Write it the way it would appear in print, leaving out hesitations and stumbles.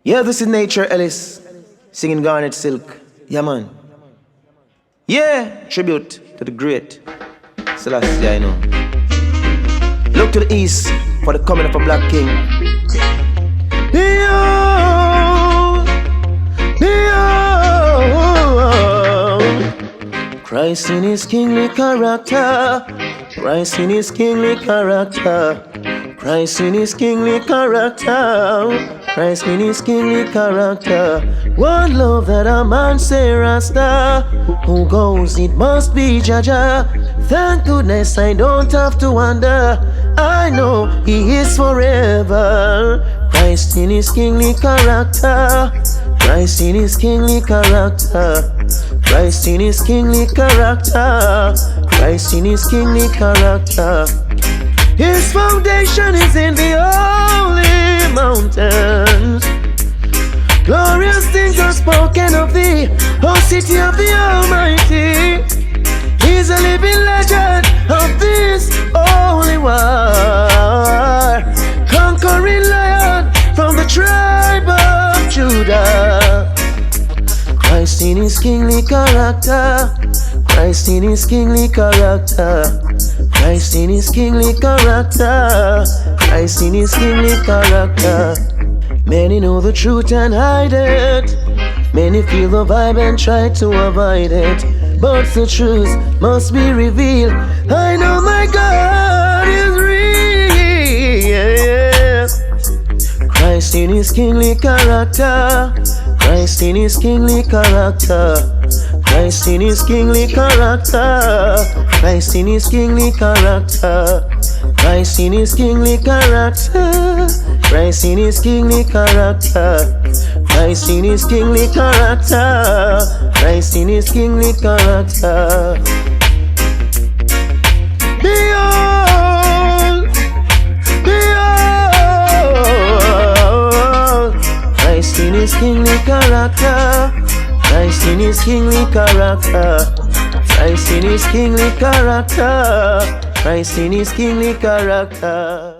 Yeah, this is Nature Ellis singing Garnett Silk. Yeah, man. Yeah, tribute to the great Celestia, I know. Look to the east for the coming of a black king. Christ in his kingly character. Christ in his kingly character. Christ in his kingly character. Christ in his kingly character. One love that a man say Rasta. Who goes it must be Jaja. Thank goodness I don't have to wonder. I know he is forever. Christ in his kingly character. Christ in his kingly character. Christ in his kingly character. Christ in his kingly character. His foundation is in the holy mountains. Glorious things are spoken of thee, O city of the Almighty. He's a living legend of this holy war. Conquering lion from the tribe of Judah. Christ in his kingly character. Christ in his kingly character. Christ in his kingly character. Christ in his kingly character. Many know the truth and hide it. Many feel the vibe and try to avoid it. But the truth must be revealed. I know my God is real. Christ in his kingly character. Christ in his kingly character. Christ in his kingly character. Christ in his kingly character. Christ in his kingly character. Christ in his kingly character. Christ in his kingly character. Christ in his kingly character. Behold, behold, Christ in his kingly character. Christ in his kingly character. Christ in his kingly character. Christ in his kingly character.